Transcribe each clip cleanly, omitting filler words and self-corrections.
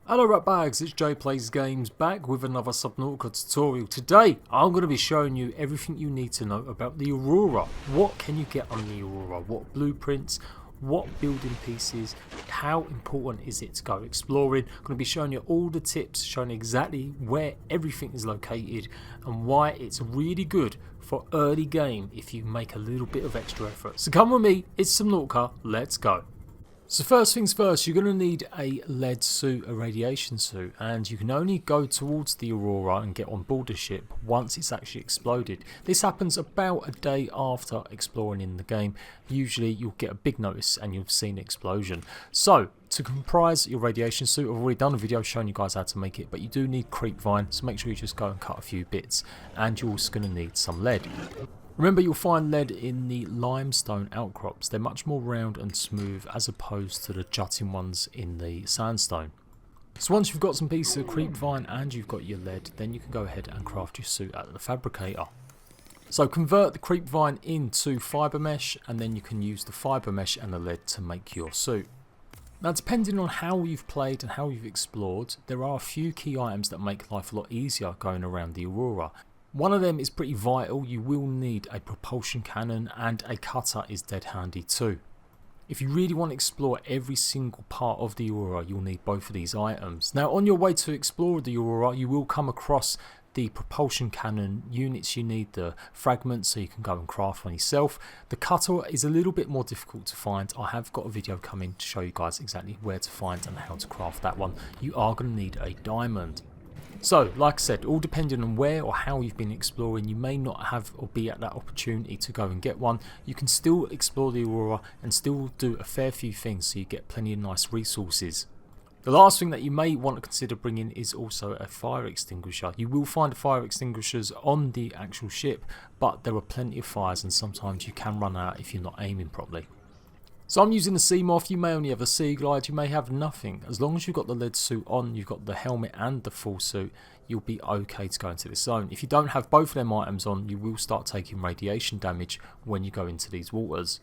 Hello Ratbags, it's Jade Plays Games back with another Subnautica tutorial. Today I'm going to be showing you everything you need to know about the Aurora. What can you get on the Aurora, what blueprints, what building pieces, how important is it to go exploring. I'm going to be showing you all the tips, showing exactly where everything is located and why it's really good for early game if you make a little bit of extra effort. So come with me, it's Subnautica, let's go. So first things first, you're going to need a lead suit, a radiation suit, and you can only go towards the Aurora and get on board the ship once it's actually exploded. This happens about a day after exploring in the game. Usually you'll get a big notice and you've seen an explosion. So to comprise your radiation suit, I've already done a video showing you guys how to make it, but you do need creepvine, so make sure you just go and cut a few bits, and you're also going to need some lead. Remember, you'll find lead in the limestone outcrops. They're much more round and smooth as opposed to the jutting ones in the sandstone. So once you've got some pieces of creepvine and you've got your lead, then you can go ahead and craft your suit at the fabricator. So convert the creepvine into fibre mesh, and then you can use the fibre mesh and the lead to make your suit. Now, depending on how you've played and how you've explored, there are a few key items that make life a lot easier going around the Aurora. One of them is pretty vital. You will need a propulsion cannon, and a cutter is dead handy too. If you really want to explore every single part of the Aurora, you'll need both of these items. Now, on your way to explore the Aurora, you will come across the propulsion cannon units. You need the fragments so you can go and craft one yourself. The cutter is a little bit more difficult to find. I have got a video coming to show you guys exactly where to find and how to craft that one. You are going to need a diamond. So, like I said, all depending on where or how you've been exploring, you may not have or be at that opportunity to go and get one. You can still explore the Aurora and still do a fair few things so you get plenty of nice resources. The last thing that you may want to consider bringing is also a fire extinguisher. You will find fire extinguishers on the actual ship, but there are plenty of fires and sometimes you can run out if you're not aiming properly. So I'm using the Seamoth. You may only have a Sea Glide, you may have nothing. As long as you've got the lead suit on, you've got the helmet and the full suit, you'll be okay to go into this zone. If you don't have both of them items on, you will start taking radiation damage when you go into these waters.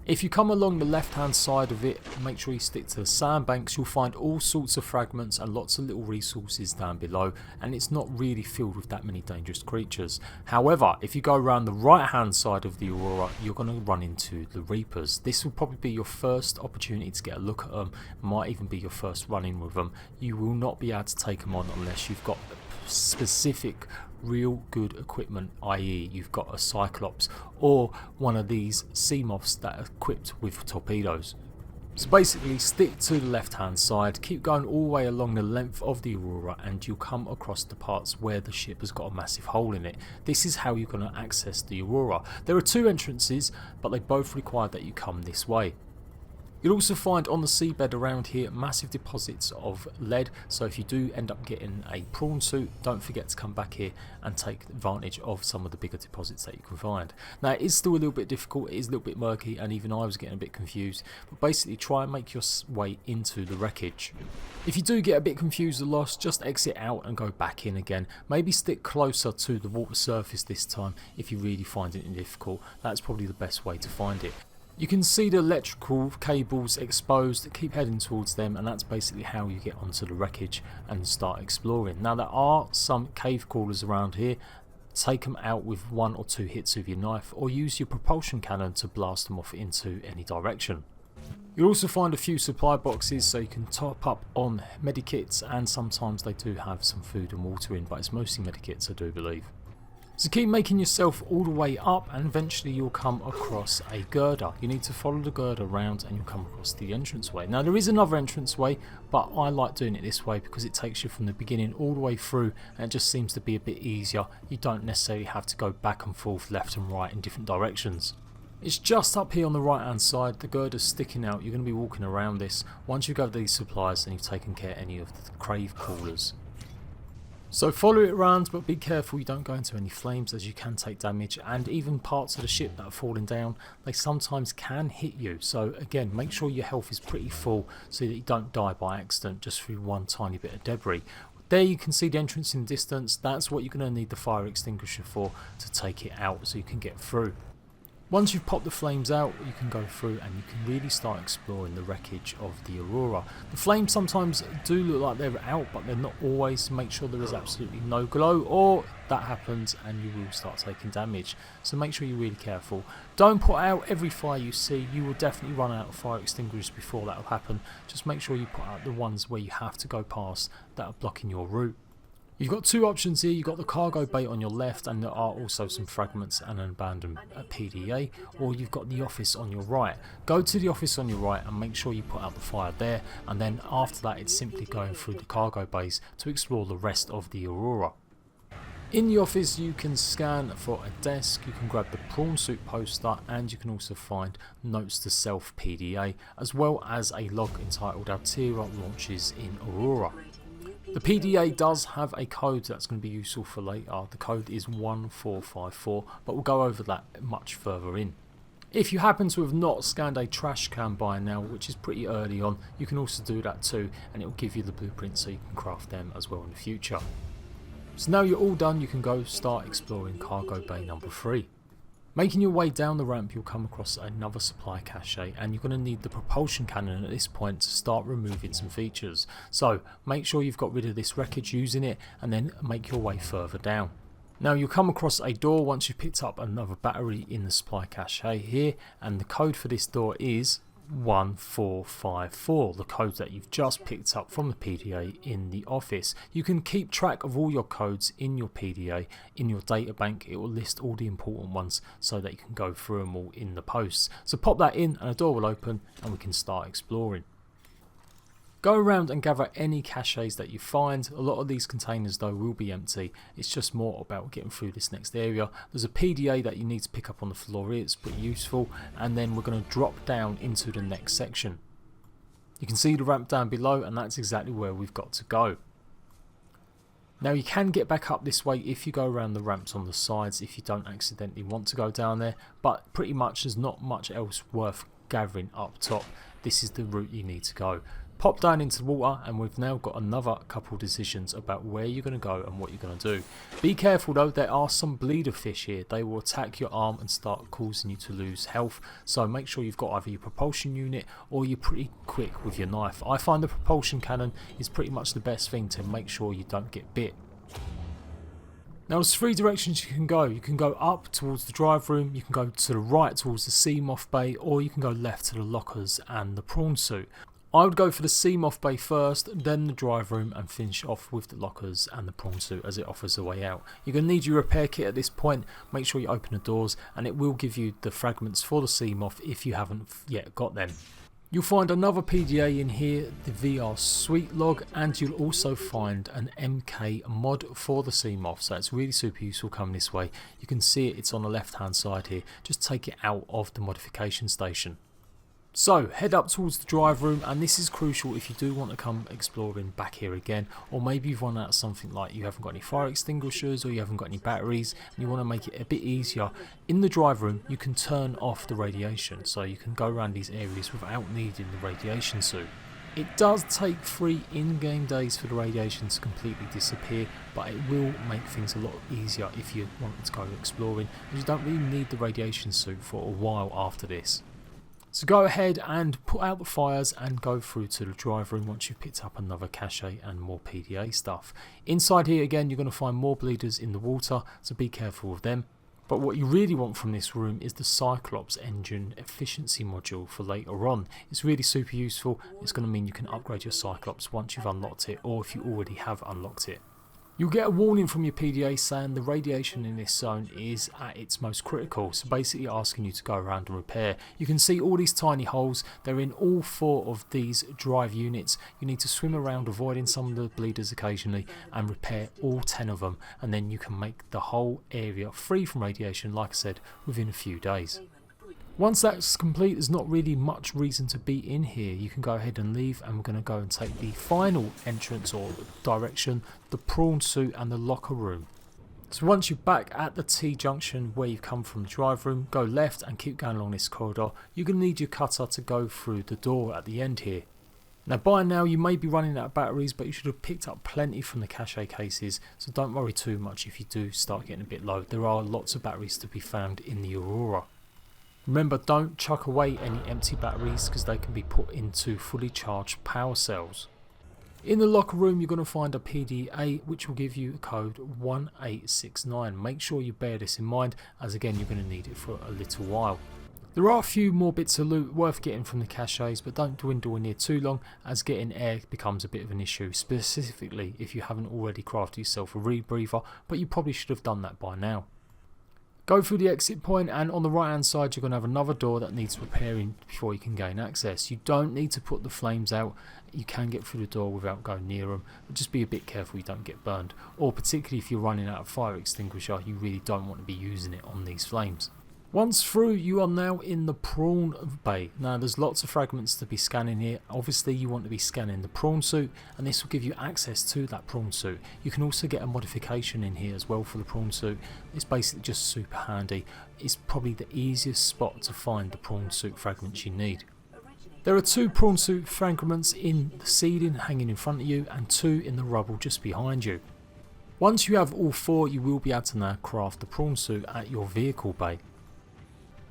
If you come along the left hand side of it, make sure you stick to the sandbanks. You'll find all sorts of fragments and lots of little resources down below, and it's not really filled with that many dangerous creatures. However, if you go around the right hand side of the Aurora, you're going to run into the Reapers. This will probably be your first opportunity to get a look at them, might even be your first run in with them. You will not be able to take them on unless you've got specific real good equipment, i.e. you've got a Cyclops or one of these Seamoths that are equipped with torpedoes. So basically stick to the left hand side, keep going all the way along the length of the Aurora, and you'll come across the parts where the ship has got a massive hole in it. This is how you're going to access the Aurora. There are two entrances, but they both require that you come this way. You'll also find on the seabed around here massive deposits of lead, so if you do end up getting a prawn suit, don't forget to come back here and take advantage of some of the bigger deposits that you can find. Now, it is still a little bit difficult, it is a little bit murky, and even I was getting a bit confused, but basically try and make your way into the wreckage. If you do get a bit confused or lost, just exit out and go back in again. Maybe stick closer to the water surface this time if you really find it difficult. That's probably the best way to find it. You can see the electrical cables exposed, keep heading towards them, and that's basically how you get onto the wreckage and start exploring. Now, there are some cave crawlers around here. Take them out with 1 or 2 hits of your knife, or use your propulsion cannon to blast them off into any direction. You'll also find a few supply boxes so you can top up on medikits, and sometimes they do have some food and water in, but it's mostly medikits, I do believe. So keep making yourself all the way up, and eventually you'll come across a girder. You need to follow the girder around and you'll come across the entranceway. Now, there is another entranceway, but I like doing it this way because it takes you from the beginning all the way through, and it just seems to be a bit easier. You don't necessarily have to go back and forth, left and right in different directions. It's just up here on the right hand side, the girder's sticking out. You're going to be walking around this once you go to these supplies and you've taken care of any of the cave crawlers. So follow it around, but be careful you don't go into any flames, as you can take damage, and even parts of the ship that are falling down, they sometimes can hit you. So again, make sure your health is pretty full so that you don't die by accident just through one tiny bit of debris. There you can see the entrance in the distance. That's what you're going to need the fire extinguisher for, to take it out so you can get through. Once you've popped the flames out, you can go through and you can really start exploring the wreckage of the Aurora. The flames sometimes do look like they're out, but they're not always. Make sure there is absolutely no glow, or that happens and you will start taking damage. So make sure you're really careful. Don't put out every fire you see. You will definitely run out of fire extinguishers before that will happen. Just make sure you put out the ones where you have to go past that are blocking your route. You've got two options here. You've got the cargo bay on your left, and there are also some fragments and an abandoned PDA, or you've got the office on your right. Go to the office on your right and make sure you put out the fire there, and then after that it's simply going through the cargo bays to explore the rest of the Aurora. In the office you can scan for a desk, you can grab the prawn suit poster, and you can also find notes to self PDA, as well as a log entitled AURORA launches in Aurora. The PDA does have a code that's going to be useful for later. The code is 1454, but we'll go over that much further in. If you happen to have not scanned a trash can by now, which is pretty early on, you can also do that too, and it will give you the blueprints so you can craft them as well in the future. So now you're all done, you can go start exploring cargo bay number 3. Making your way down the ramp, you'll come across another supply cache, and you're going to need the propulsion cannon at this point to start removing some features. So make sure you've got rid of this wreckage using it, and then make your way further down. Now you'll come across a door once you've picked up another battery in the supply cache here, and the code for this door is 1454, the code that you've just picked up from the PDA in the office. You can keep track of all your codes in your PDA, in your data bank. It will list all the important ones so that you can go through them all in the posts. So pop that in and a door will open and we can start exploring. Go around and gather any caches that you find. A lot of these containers though will be empty. It's just more about getting through this next area. There's a PDA that you need to pick up on the floor here. It's pretty useful. And then we're going to drop down into the next section. You can see the ramp down below, and that's exactly where we've got to go. Now you can get back up this way if you go around the ramps on the sides, if you don't accidentally want to go down there. But pretty much there's not much else worth gathering up top. This is the route you need to go. Pop down into the water, and we've now got another couple decisions about where you're going to go and what you're going to do. Be careful though, there are some bleeder fish here. They will attack your arm and start causing you to lose health, so make sure you've got either your propulsion unit or you're pretty quick with your knife. I find the propulsion cannon is pretty much the best thing to make sure you don't get bit. Now there's 3 directions you can go. You can go up towards the drive room, you can go to the right towards the Seamoth bay, or you can go left to the lockers and the prawn suit. I would go for the Seamoth bay first, then the drive room, and finish off with the lockers and the prawn suit as it offers a way out. You're going to need your repair kit at this point. Make sure you open the doors, and it will give you the fragments for the Seamoth if you haven't yet got them. You'll find another PDA in here, the VR Suite log, and you'll also find an MK mod for the Seamoth, so it's really super useful coming this way. You can see it's on the left hand side here. Just take it out of the modification station. So head up towards the drive room, and this is crucial if you do want to come exploring back here again, or maybe you've run out of something like you haven't got any fire extinguishers or you haven't got any batteries and you want to make it a bit easier. In the drive room you can turn off the radiation, so you can go around these areas without needing the radiation suit. It does take 3 in-game days for the radiation to completely disappear, but it will make things a lot easier if you want to go exploring, and you don't really need the radiation suit for a while after this. So go ahead and put out the fires and go through to the drive room once you've picked up another cache and more PDA stuff. Inside here again you're going to find more bleeders in the water, so be careful of them. But what you really want from this room is the Cyclops engine efficiency module for later on. It's really super useful. It's going to mean you can upgrade your Cyclops once you've unlocked it, or if you already have unlocked it. You'll get a warning from your PDA saying the radiation in this zone is at its most critical, so basically asking you to go around and repair. You can see all these tiny holes, they're in all 4 of these drive units. You need to swim around avoiding some of the bleeders occasionally and repair all 10 of them, and then you can make the whole area free from radiation, like I said, within a few days. Once that's complete, there's not really much reason to be in here. You can go ahead and leave, and we're going to go and take the final entrance or direction, the prawn suit and the locker room. So once you're back at the T-junction where you've come from the drive room, go left and keep going along this corridor. You're going to need your cutter to go through the door at the end here. Now by now you may be running out of batteries, but you should have picked up plenty from the cache cases, so don't worry too much if you do start getting a bit low. There are lots of batteries to be found in the Aurora. Remember, don't chuck away any empty batteries because they can be put into fully charged power cells. In the locker room you're going to find a PDA which will give you code 1869. Make sure you bear this in mind, as again you're going to need it for a little while. There are a few more bits of loot worth getting from the caches, but don't dwindle in here too long, as getting air becomes a bit of an issue, specifically if you haven't already crafted yourself a rebreather, but you probably should have done that by now. Go through the exit point, and on the right hand side you're going to have another door that needs repairing before you can gain access. You don't need to put the flames out, you can get through the door without going near them, but just be a bit careful you don't get burned, or particularly if you're running out of fire extinguisher, you really don't want to be using it on these flames. Once through, you are now in the Prawn bay. Now there's lots of fragments to be scanning here. Obviously you want to be scanning the prawn suit, and this will give you access to that prawn suit. You can also get a modification in here as well for the prawn suit. It's basically just super handy. It's probably the easiest spot to find the prawn suit fragments you need. There are 2 prawn suit fragments in the ceiling hanging in front of you, and 2 in the rubble just behind you. Once you have all 4, you will be able to now craft the prawn suit at your vehicle bay.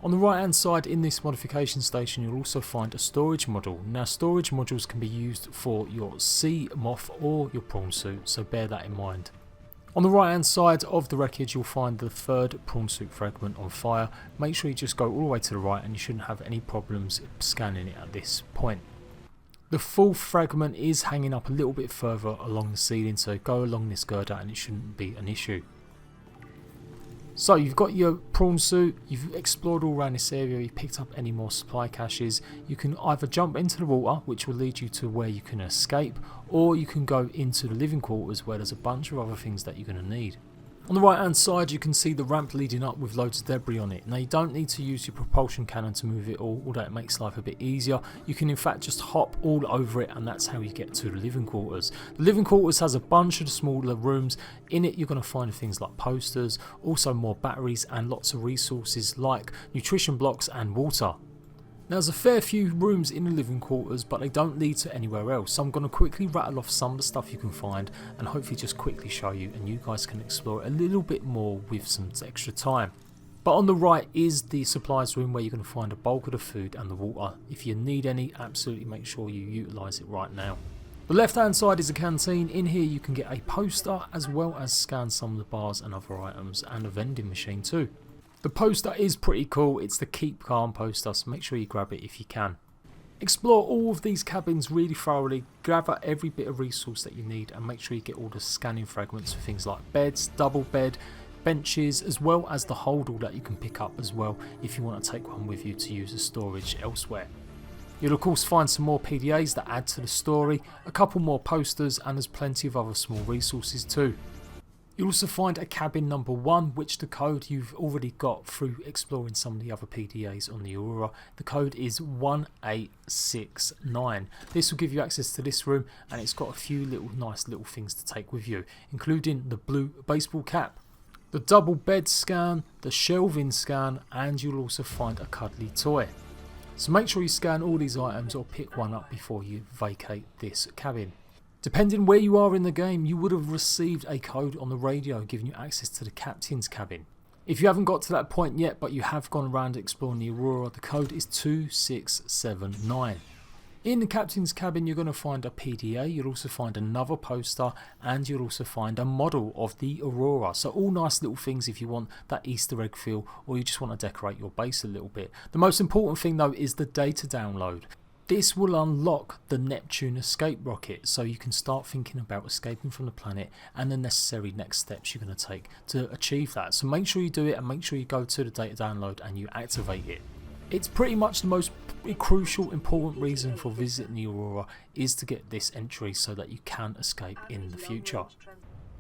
On the right hand side in this modification station you'll also find a storage module. Now storage modules can be used for your sea moth or your prawn suit, so bear that in mind. On the right hand side of the wreckage you'll find the 3rd prawn suit fragment on fire. Make sure you just go all the way to the right and you shouldn't have any problems scanning it at this point. The 4th fragment is hanging up a little bit further along the ceiling, so go along this girder and it shouldn't be an issue. So you've got your prawn suit, you've explored all around this area, you've picked up any more supply caches. You can either jump into the water, which will lead you to where you can escape, or you can go into the living quarters where there's a bunch of other things that you're going to need. On the right hand side you can see the ramp leading up with loads of debris on it. Now you don't need to use your propulsion cannon to move it all, although it makes life a bit easier. You can in fact just hop all over it, and that's how you get to the living quarters. The living quarters has a bunch of smaller rooms. In it you're going to find things like posters, also more batteries and lots of resources like nutrition blocks and water. Now there's a fair few rooms in the living quarters, but they don't lead to anywhere else, so I'm going to quickly rattle off some of the stuff you can find and hopefully just quickly show you, and you guys can explore it a little bit more with some extra time. But on the right is the supplies room where you're going to find a bulk of the food and the water. If you need any, absolutely make sure you utilise it right now. The left hand side is a canteen. In here you can get a poster as well as scan some of the bars and other items, and a vending machine too. The poster is pretty cool, it's the Keep Calm poster, so make sure you grab it if you can. Explore all of these cabins really thoroughly, gather every bit of resource that you need, and make sure you get all the scanning fragments for things like beds, double bed, benches, as well as the holdall that you can pick up as well if you want to take one with you to use as storage elsewhere. You'll of course find some more PDAs that add to the story, a couple more posters, and there's plenty of other small resources too. You'll also find a cabin number 1, which the code you've already got through exploring some of the other PDAs on the Aurora. The code is 1869. This will give you access to this room, and it's got a few nice little things to take with you, including the blue baseball cap, the double bed scan, the shelving scan, and you'll also find a cuddly toy. So make sure you scan all these items or pick one up before you vacate this cabin. Depending where you are in the game, you would have received a code on the radio giving you access to the captain's cabin. If you haven't got to that point yet, but you have gone around exploring the Aurora, the code is 2679. In the captain's cabin you're going to find a PDA, you'll also find another poster, and you'll also find a model of the Aurora. So all nice little things if you want that Easter egg feel, or you just want to decorate your base a little bit. The most important thing though is the data download. This will unlock the Neptune escape rocket, so you can start thinking about escaping from the planet and the necessary next steps you're going to take to achieve that. So make sure you do it, and make sure you go to the data download and you activate it. It's pretty much the most crucial, important reason for visiting the Aurora is to get this entry so that you can escape in the future.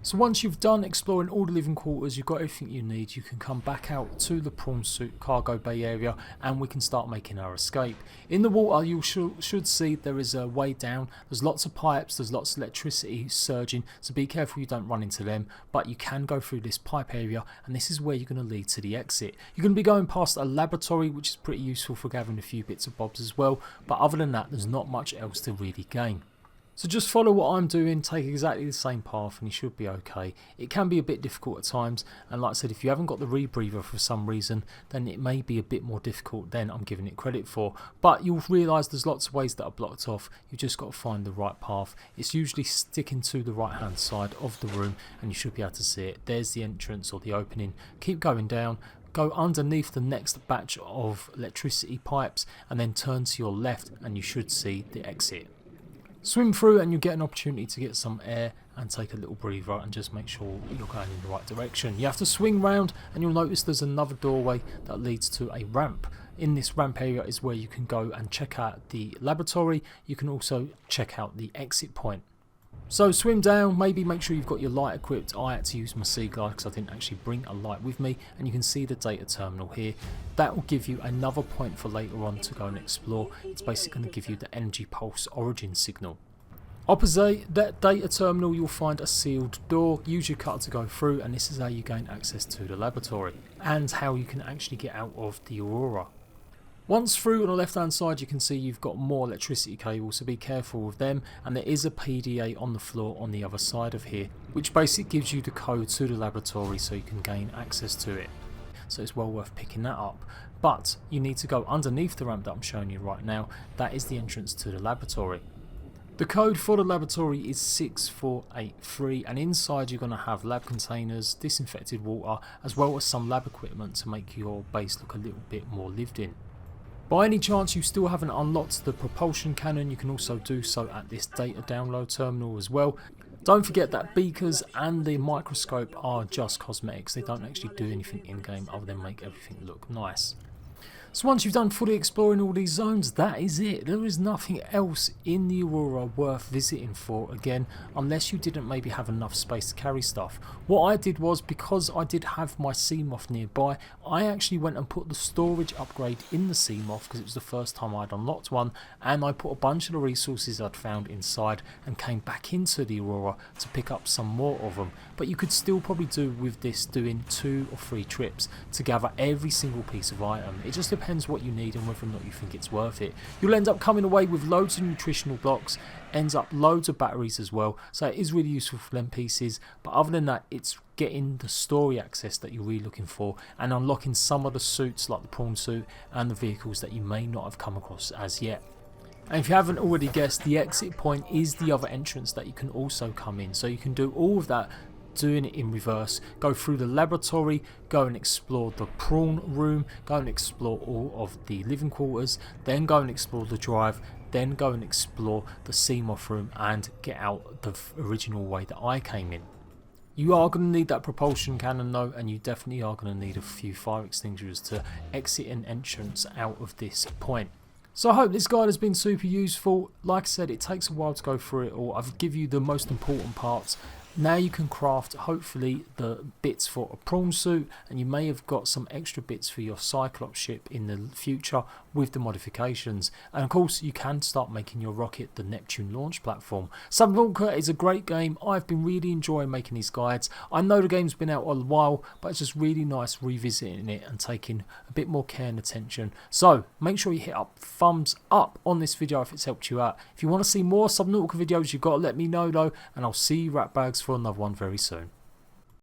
So once you've done exploring all the living quarters, you've got everything you need, you can come back out to the prawn suit cargo bay area and we can start making our escape. In the water you should see there is a way down, there's lots of pipes, there's lots of electricity surging, so be careful you don't run into them, but you can go through this pipe area and this is where you're going to lead to the exit. You're going to be going past a laboratory, which is pretty useful for gathering a few bits of bobs as well, but other than that there's not much else to really gain. So just follow what I'm doing, take exactly the same path and you should be okay. It can be a bit difficult at times, and like I said, if you haven't got the rebreather for some reason, then it may be a bit more difficult than I'm giving it credit for. But you'll realise there's lots of ways that are blocked off. You've just got to find the right path. It's usually sticking to the right hand side of the room and you should be able to see it. There's the entrance or the opening. Keep going down. Go underneath the next batch of electricity pipes and then turn to your left and you should see the exit. Swim through and you get an opportunity to get some air and take a little breather and just make sure you're going in the right direction. You have to swing round and you'll notice there's another doorway that leads to a ramp. In this ramp area is where you can go and check out the laboratory. You can also check out the exit point. So swim down, maybe make sure you've got your light equipped. I had to use my sea glide because I didn't actually bring a light with me, and you can see the data terminal here. That will give you another point for later on to go and explore. It's basically going to give you the energy pulse origin signal. Opposite that data terminal you'll find a sealed door. Use your cutter to go through, and this is how you gain access to the laboratory and how you can actually get out of the Aurora. Once through, on the left hand side you can see you've got more electricity cables, so be careful with them, and there is a PDA on the floor on the other side of here, which basically gives you the code to the laboratory so you can gain access to it. So it's well worth picking that up. But you need to go underneath the ramp that I'm showing you right now. That is the entrance to the laboratory. The code for the laboratory is 6483, and inside you're going to have lab containers, disinfected water, as well as some lab equipment to make your base look a little bit more lived in. By any chance you still haven't unlocked the propulsion cannon, you can also do so at this data download terminal as well. Don't forget that beakers and the microscope are just cosmetics. They don't actually do anything in game other than make everything look nice. So once you've done fully exploring all these zones, that is it. There is nothing else in the Aurora worth visiting for again, unless you didn't maybe have enough space to carry stuff. What I did was, because I did have my Seamoth nearby, I actually went and put the storage upgrade in the Seamoth because it was the first time I'd unlocked one, and I put a bunch of the resources I'd found inside and came back into the Aurora to pick up some more of them. But you could still probably do with this doing 2 or 3 trips to gather every single piece of item. It just depends what you need and whether or not you think it's worth it. You'll end up coming away with loads of nutritional blocks, ends up loads of batteries as well, so it is really useful for them pieces. But other than that, it's getting the story access that you're really looking for and unlocking some of the suits like the Prawn suit and the vehicles that you may not have come across as yet. And if you haven't already guessed, the exit point is the other entrance that you can also come in, so you can do all of that doing it in reverse. Go through the laboratory, go and explore the prawn room, go and explore all of the living quarters, then go and explore the drive, then go and explore the Seamoth room and get out the original way that I came in. You are going to need that propulsion cannon though, and you definitely are going to need a few fire extinguishers to exit an entrance out of this point. So I hope this guide has been super useful. Like I said, it takes a while to go through it all. I've given you the most important parts. Now you can craft hopefully the bits for a prawn suit, and you may have got some extra bits for your Cyclops ship in the future with the modifications. And of course you can start making your rocket the Neptune launch platform. Subnautica is a great game. I've been really enjoying making these guides. I know the game's been out a while, but it's just really nice revisiting it and taking a bit more care and attention. So make sure you hit up thumbs up on this video if it's helped you out. If you want to see more Subnautica videos, you've got to let me know though, and I'll see you ratbags for another one very soon.